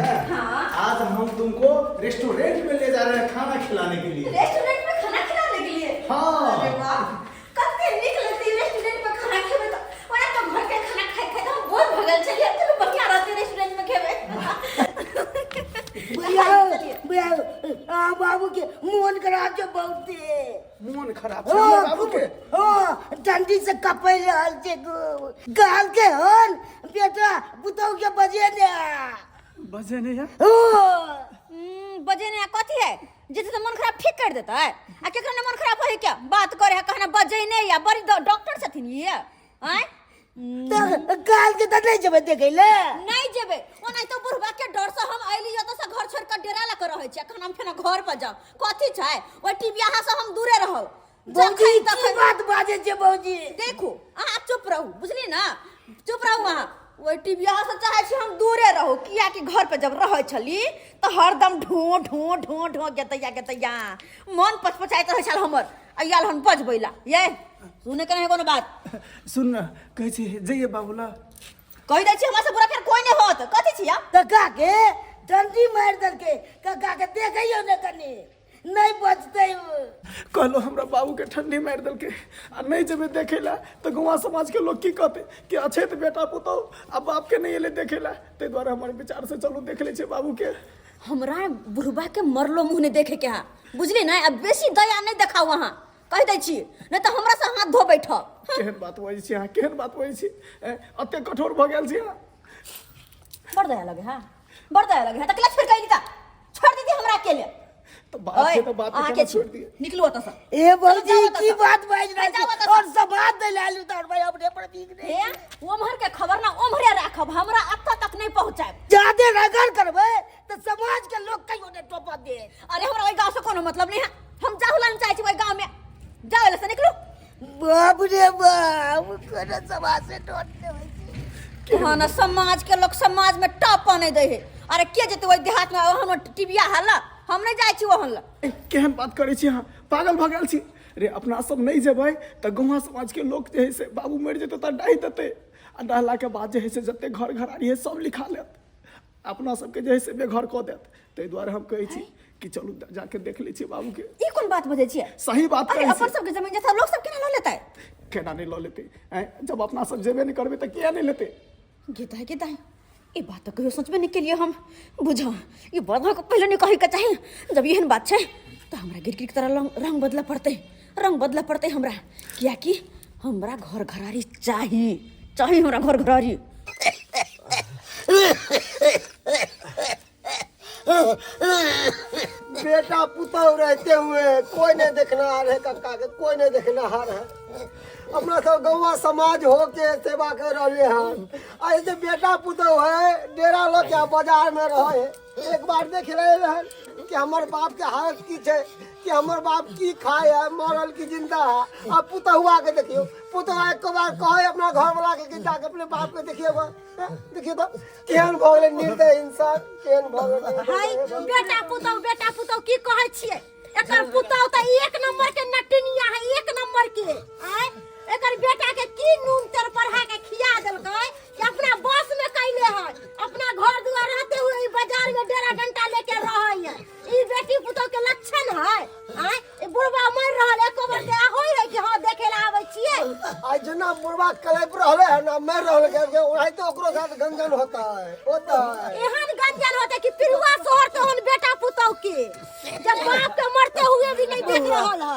हैं? हाँ। आज हम तुमको रेस्टोरेंट में ले जा रहे हैं खाना खिलाने के लिए। रेस्टोरेंट में खाना खिलाने के लिए? हाँ। अरे वाह, कितनी निक लगती है रेस्टोरेंट में खाना खेबे तो। वरना तो घर के खाना खाए खाए तो हम बहुत भगल चलिए, चलो बढ़िया रहते रेस्टोरेंट में खेबे। बाबू के मोन खराब छे बहुते। मन खराब है बाबू के। ठंडी से कपै रहल छे गाल के हन बेटा बुतौ के बजे ने बजे नहीं है? बजे ने कथी है जैसे तो मन खराब ठीक कर देता है। आ केकरा ने मन खराब है क्या बात करे है कहना बजे नहीं या बड़ी डॉक्टर छथिन ये हैं? तो गाल के त नहीं जबे देखैले नहीं जेबे ओना तो बुढ़बा के डर से हम आइली जत से घर छोड़ के डेरा ला के रहै छै। अखन हम फेना घर पर जाऊ कथी छै ओइ टीबिया से हम दूरे रहौ। बौजी की बात बाजे छे बौजी? देखो अहाँ चुप रहू बुझली ना, चुप रहू अहाँ। ओइ टीबिया से चाहे छी हम दूरे रहू किया कि घर पे जब रहै छली तो हरदम ढो ढो ढो ढो गेतैया मन पचपचाइत रहै छल हमर। आइयाल हम बजबैला ये सुने के नहीं कोनो बात। सुन न कहै छी जइए बाबूला कहि दै छी हमरा से बुरा फेर कोई नहीं होत। कथी छिया तो का के ठंडी मार दल के का के देखैयो ने कनी नहीं बचते। कहलो हमरा बाबू के ठंडी मार दल के आ नहीं जबे देखेला तो गांव समाज के लोग की कहते कि अच्छे तो बेटा पुतो अब बाप के नहीं एले देखेला। ते द्वारा हमारे विचार से चलो देख ले छे बाबू के। हमरा बुढ़बा के मरलो मुंह ने देखे के हा बुझली ना। अब बेसी दया नहीं देखाओ वहां कह दै छी नहीं तो हमरा से हाथ धो बैठ। केहन बात होई छी हां केहन बात होई छी अते कठोर भ गेल छी हां। बड़ दया लगे हां बड़ दया लगे हां। त क्लास फिर कहली ता छोड़ दीदी हमरा अकेले तो बात है तो बात आके के छोड़ दिए। निकलो ओत से। ए बौजी की बात बाज रही छे और सब बात दे लालू तोर भाई अपने पर ठीक हे नहीं ओमहर के खबर ना ओमहरे राखब हमरा अत्ता तक नहीं पहुंचाए। ज्यादा रगड़ करबे तो समाज के लोग कहियो ने टोपा दे। अरे हमरा ओइ गांव से कोनो मतलब नहीं है। हम जाहुला नहीं चाहे छी ओइ गांव में जाओ ले से निकलो। बाप रे बाप कोना समाज से टोटते होई हाँ ना समाज के लोग समाज में टॉप नहीं दे है। अरे के जते ओइ देहात में हम टीबिया हल्ला हम नहीं जाय छी ओहन ला। केहन बात करे छी हां पागल भ गेल छी रे। अपना सब नहीं जेबै त गांव समाज के लोग जे है से बाबू मर जेते त डाहि देते आ डाहला के बाद जे है से जते घर घरारी है सब लिखा लेत अपना सब के जे है से बेघर क देत। तै द्वारा हम कहै छी कि चलू जाके देख ले छी बाबू के। ई कोन बात बजे छी? सही बात अरे कहै अपन छी। सब के जमीन जैसा लोग सब केना लो लेता है? केना नहीं लो लेते जब अपना सब जेबे नहीं करबे त किया नहीं लेते? गीता है ये बात तो कहियो सोचबे नहीं के लिए हम बुझा ये बात को पहले नहीं कहे के चाहिए। जब यहन बात है तो हमरा गिरगिर की तरह रंग बदला पड़ते हमरा किया कि हमरा घर घरारी चाहिए हमरा घर घरारी। बेटा पुतौ रहते हुए कोई नहीं देखना है कक्का के कोई नहीं देखना है। अपना सब गौवा समाज हो के सेवा कर रहे हैं। ऐसे बेटा पुतौ है डेरा लो क्या बाजार में रहे एक बार देख रहे हैं कि हमारे बाप के हालत की है कि हमारे बाप की खाए है मरल की जिंदा है। अब पुतहुआ के देखियो पुतहुआ एक बार कहे अपना घर वाला के जाके अपने बाप के देखिए तो केहन भगले निर्दय इंसान केहन भगले। हाय बेटा पुतौ की कहै छियै? एकर पुतौ त एक नंबर के नटनिया है एक नंबर के। आय एकर बेटा के की नून तर पढ़ा के खिया देलकै कि अपना बस में कैले है अपना घर दुआर रहते हुए ई बाजार में डेरा डंटा लेके रहै है। ई बेटी पुतौ के लक्षण है। आय ए बुढ़वा मर रहल एको बार के होय है कि हां देखे ला आबै छियै। आज जना बुढ़वा कलेप रहले है ना मर रहले के उड़ाई तो ओकरो साथ गंजन होता है एहन गंजन होते कि पिरुआ शहर तो हन बेटा पुतौ के जब बाप के मरते हुए भी नहीं देख रहल है।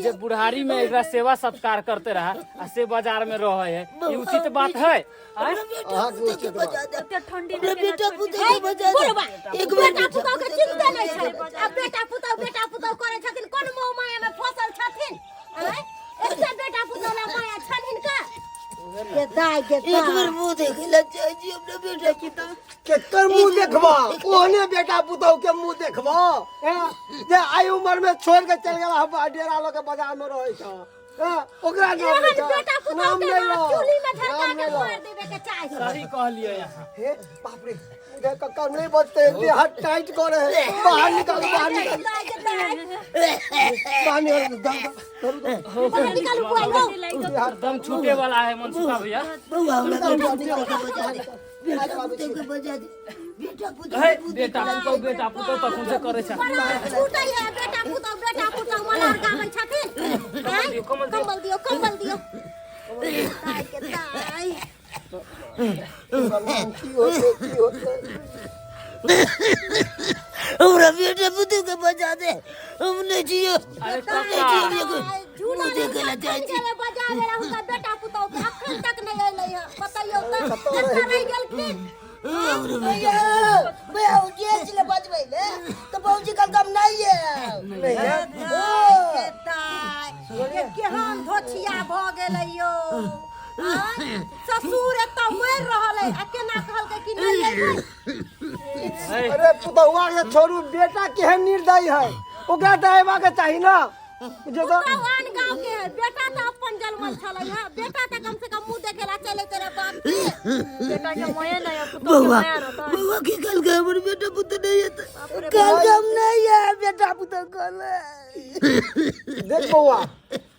जे बुढ़ारी में एकरा सेवा सत्कार करते रहा आ से बाजार में रहे है ये उचित बात है? ठंडी बेटा पुतौ के बजा एक बेटा पुतौ के चिंता नहीं छै। अब बेटा पुतौ करे छथिन कोन मोह माया में फसल छथिन? एकटा बेटा पुतौ ला माया छन हिनका के एक बार मुंह देख ले चाहिए अपने बेटा की तो केकर मुंह देखबा ओहने बेटा पुतौ के मुंह देखबा जे आई उम्र में छोड़ के चल गेला हम डेरा लो के बाजार में रहै छ ओकरा नाम बेटा पुतौ के चूली में झरका के मार देबे के चाहिए। सही कहलिए यहाँ। हे बाप रे उधर कक्का नहीं बचते ये हाथ टाइट करे बाहर निकल दम छूटे वाला है मनसुखा भैया। बेटा पुतौ के बजा दे बेटा पुतौ है बेटा पुतौ त कुछ करे छ छूटै है बेटा पुतौ मलार गाबै छथिन। कंबल दियो ताई के ताई की होते हमरा बेटा पुतौ के बजा दे हमने जियो अरे काका झूला देखला चाची के बजा ले रहू त बेटा पुतौ के अखन तक नहीं अइलै है बताइयो त एत्ता रहि गेलखिन। मैं जेल से बजबै ले तो बाबूजी कल कम नहीं है के ताई ये केहन धोछिया भ गेलै यो ससुर एत्ता मरि रहल है आ केना कहलकै कि नहीं अइबै। अरे पुतहुआ के छोड़ू बेटा केहन निर्दयी है ओकरा त अयबा के चाही ना जो तो आन गांव के है बेटा तो अपन जन्मल छलै है बेटा तो कम से कम मुंह देखेला चले तेरे बाप के बेटा के मोये नहीं है पुतो के माया रहता है। बउआ की कल का हमर बेटा पुत नहीं है कल कम नहीं है बेटा पुत कल देख बउआ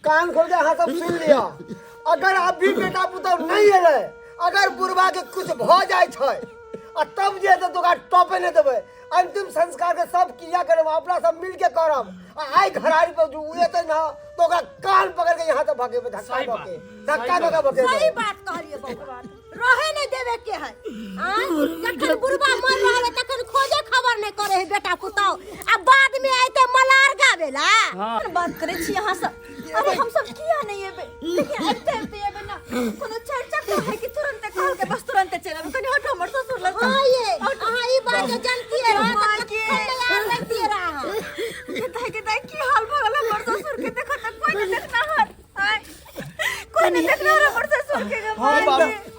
कान खोल के हाथ सब सुन लिया अगर अभी बेटा पुतहु नहीं है अगर बुढ़वा के कुछ भ जाय छै आ तब जे तो तोका टॉपे नहीं देबे अंतिम संस्कार के सब क्रिया करब अपना सब मिल के करब आ आई घरारी पर जो उड़ेते ना तो ओकरा कान पकड़ के यहाँ से भगे धक्का भगे सही बात कहलिए बउआ रहे नहीं देवे के है जखन बुढ़वा मर रहल है तखन खोजे खबर नहीं करे है बेटा पुतौ आ बाद में आइते मलार गावेला बात करे छी यहां सब अरे हम सब किया नहीं है लेकिन एते एबे ना कोनो चर्चा तो है कि तुरंत कहल के बस तुरंत चले कनी हटो हमर ससुर लग हां ये हां ई बात जानती है यार लगती है रहा के ताई की हाल भगल हमर ससुर के देखो त कोई नहीं देखना है कोई नहीं देखना हमर ससुर के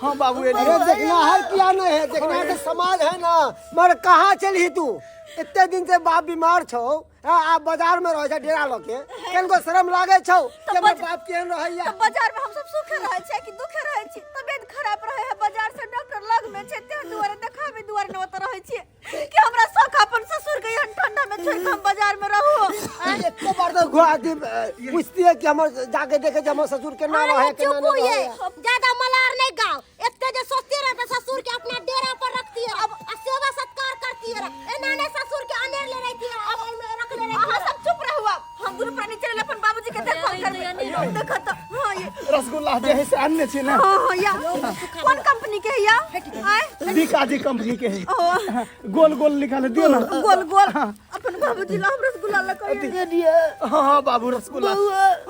हाँ बाबू अरे देखना है क्या नहीं है देखना है समाज है ना मर कहाँ चली तू इतने दिन से बाप बीमार छो आप बाजार में रह डेरा लोके केन को शर्म लागे छो कि हमर बाप केहन रहैया तो बाजार में हम सब सुखे रहे छै कि दुखे रहे छी तबियत खराब रहे है बाजार से डॉक्टर लग में छै ते दुआरे देखाबे दुआरे न ओत रहे छी कि हमरा शौक अपन ससुर के यहाँ ठंडा में छोड़ हम बाजार में रहू एक बार तो गुआती पूछती है कि हम जाके देखे जे हमर ससुर के ना रहे के ना रहे ज्यादा मलार नहीं गाओ इतने जो सोचते रहते ससुर के अपना डेरा पर रखती है अब सेवा सत्कार करती है एना ने ससुर के अनेर ले रही थी अब में रख ले रही हां सब चुप रहो हम दोनों प्राणी चले अपन बाबूजी के देखो कर देखो तो हां ये रसगुल्ला जे है से अन्य छे ना हां या कौन कंपनी के है या आय बीकाजी कंपनी के है गोल गोल लिखल है दियो ना गोल गोल अपन बाबूजी ला हम रसगुल्ला ला दे दिया हाँ बाबू रसगुल्ला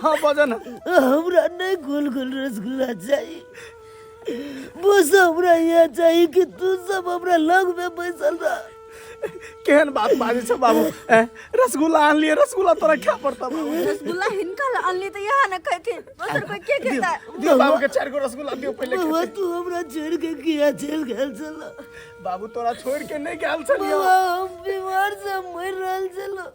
हाँ बजा ना हमरा नहीं गोल गोल रसगुल्ला चाहिए बस हमरा ये चाहिए कि तू सब हमरा लग में बैसल रह केहन बात बाजे छ बाबू रसगुल्ला आन लिए रसगुल्ला तोरा क्या पड़ता बाबू रसगुल्ला हिनका ला अनली तो यहाँ न कहथिन बस कोई के कहता है दियो बाबू के 4 गो रसगुल्ला दियो पहले बाबा तू हमरा छोड़ के किया जेल गेल चलो बाबू तोरा छोड़ के नहीं गेल छलियो हम बीमार से मर रहल चलो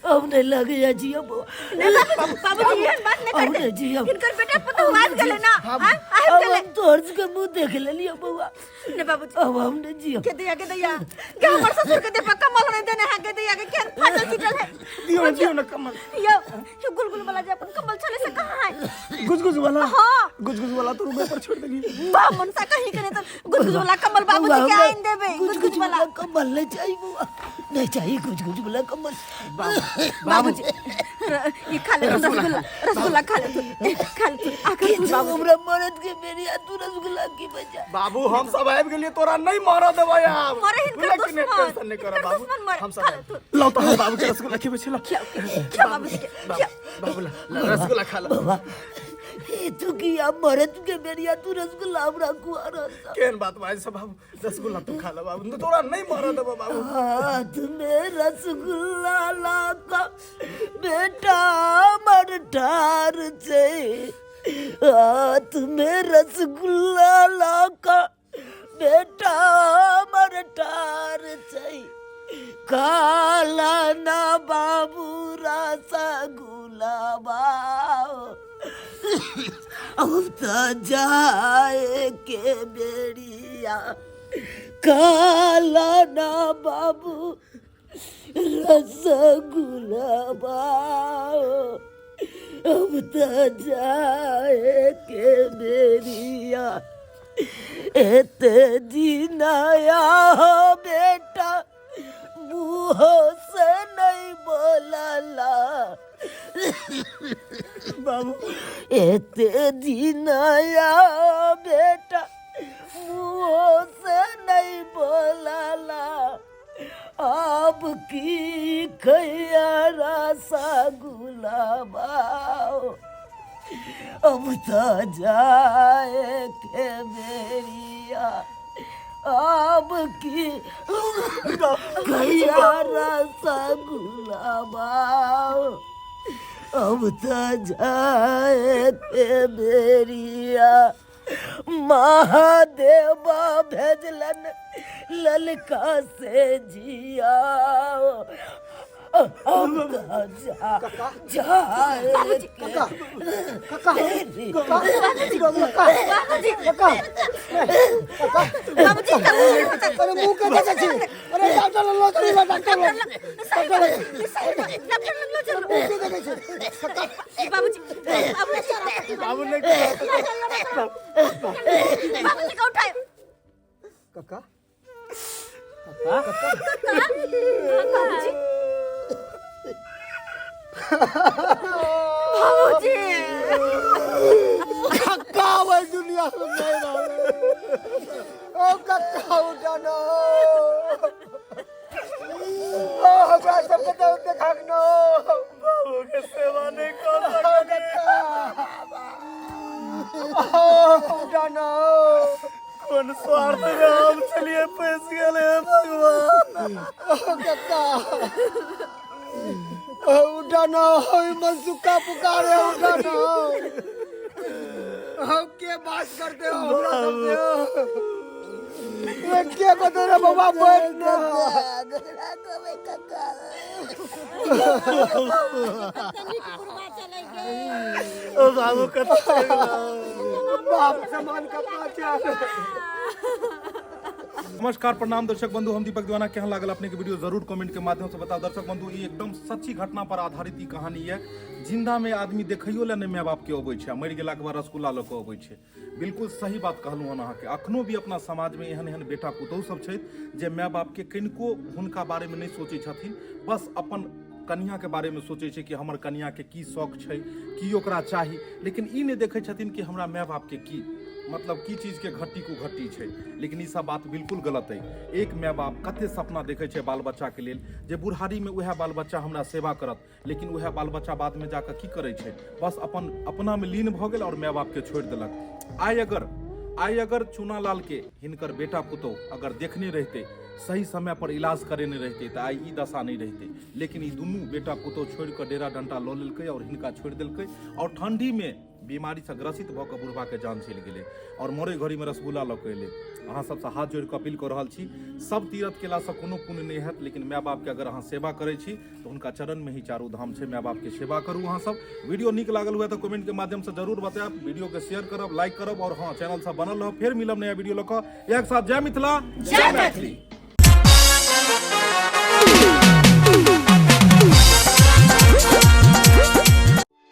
अब नहीं लगे या जियो बाबूजी ये बात नहीं अब करते नहीं जियो इनकर बेटा पता आज गले ना हां आज अब गले हम तोर्ज के मुंह देख ले लियो बउआ ने बाबूजी अब हम नहीं जियो के दिया क्या हमर ससुर के दे पक्का मल नहीं देने है के दिया के क्या फाटल सीटल है दियो ना कमल ये गुलगुल वाला जे अपन कमल चले से कहां है गुजगुज वाला हां गुजगुज वाला तो रूम पर छोड़ देगी बा मनसा कहीं करे तो गुलगुल वाला कमल बाबूजी के आइन देबे गुलगुल वाला कमल नहीं चाहिए बउआ नहीं चाहिए कुछ वाला कमल बाबूजी ये खा ले रसगुल्ला खा ले तू आकर तू बाबू हमरा मरद के मेरी तू रसगुल्ला की बजा बाबू हम सब आबि गेलिए तोरा नहीं मारा देबे यार मरे हिनकर दुश्मन टेंशन नहीं कर बाबू दुश्मन मर हम सब लो तो हम बाबू के रसगुल्ला खिबे छला क्या बाबूजी के बाबू रसगुल्ला खा लो बाबा ये तू किया मरद के मेरी तू रसगुल्ला हमरा कुआरा केन बात भाई सब बाबू रसगुल्ला तू खा लो बाबू तोरा नहीं मारा देबे बाबू हाथ में रसगुल्ला लाका बेटा मर ठार से हाथ में रसगुल्ला लाका बेटा मर ठार से काला ना बाबू रसगुल्ला बाओ अब तो जाए के बेड़िया काला ना बाबू रसगुल्ला बाओ अब तो जाए के बेड़िया एते जीनाया हो बेटा मुँह से नहीं बोलाला बाबू एते जीनाया बेटा मुँह से नहीं बोलाला अब की खैरा सा गुलाबाओ अब तो जाए के बेरिया अब की खैरा सा गुलाबाओ अब तो जाए के बेरिया महादेवा भेजलन ललका से जिया अब तो जाए के अरे मुंह के देखे छी अरे डॉक्टर लो चली ला डॉक्टर लो मुंह के देखे छी बाबूजी बाबू ने बाबूजी को उठाए काका बाबूजी बाबूजी काका वो दुनिया में नहीं रहा ओ काका उठाना ओ हमरा सब के तो देखनो बाबू के सेवा नहीं कर उठाना कौन स्वार्थ में हम चलिए पैस गए भगवान काका उठाना मनसुका पुकारे उठाना हम के बात करते हो हमरा सबसे ये के बता रे बाबा बैठना ओ बाबू कते बाप समान का पाचा नमस्कार प्रणाम दर्शक बंधु, हम दीपक दीवाना केहन लागल अपने के वीडियो जरूर कमेंट के माध्यम से बताओ। दर्शक बंधु ई एकदम सच्ची घटना पर आधारित ई कहानी है। जिंदा में आदमी देखियो ले नहीं माय बाप के अबै छै, मरि गेला के बाद रसगुल्ला ल के अबै छै। बिल्कुल सही बात कहलहुँ हन अहाँके। अखनो भी अपना समाज में एहन एहन बेटा पुतहु सब छै जे माय बाप के कनिको हुनका बारे में नहीं सोचै छथिन, बस अपन कन्या के बारे में सोचे छै कि हमर कन्या के की शौक छै, की ओकरा चाही, लेकिन ई नहीं देखे छथिन कि हमरा माय बाप के की मतलब की चीज के घट्टी को घट्टी छै। लेकिन ई सब बात बिल्कुल गलत है। एक माय बाप कते सपना देखे छै बाल बच्चा के लेल जे बुढ़ारी में वह बाल बच्चा हमरा सेवा करत, लेकिन वह बाल बच्चा बाद में जाकर की करे छै, बस अपन अपना में लीन भ गेल और माय बाप के छोड़ देलक। आइ अगर चूनालाल के हिनकर बेटा पुतहु अगर देखने रहते, सही समय पर इलाज करेने रहते तो आई ई दशा नहीं रहते। लेकिन ई दुनू बेटा पुतहु छोड़ कर डेरा डंटा लऽ लेलकै और हिनका छोड़ देलकै और ठंडी में बीमारी से ग्रसित भऽ कऽ बुढ़बा के जान चलि गेलै और मरे घड़ी में रसगुल्ला लऽ कऽ एलै। अहाँ सबसँ हाथ जोड़ि कऽ अपील कऽ रहल छी, सब तीरथ केलासँ कोनो पुण्य नहीं हैत, लेकिन माय बाप के अगर अहाँ सेवा करै छी तो हुनका चरण में ही चारू धाम छै। माय बाप के सेवा करू। अहाँ सब वीडियो नीक लागल हुए तो कमेंट के माध्यम से जरूर बतायब, वीडियो के शेयर करब, लाइक करब और हाँ चैनल से बनल रह। फिर मिलब नया वीडियो लऽ कऽ। एक साथ जय मिथिला जय मैथिली।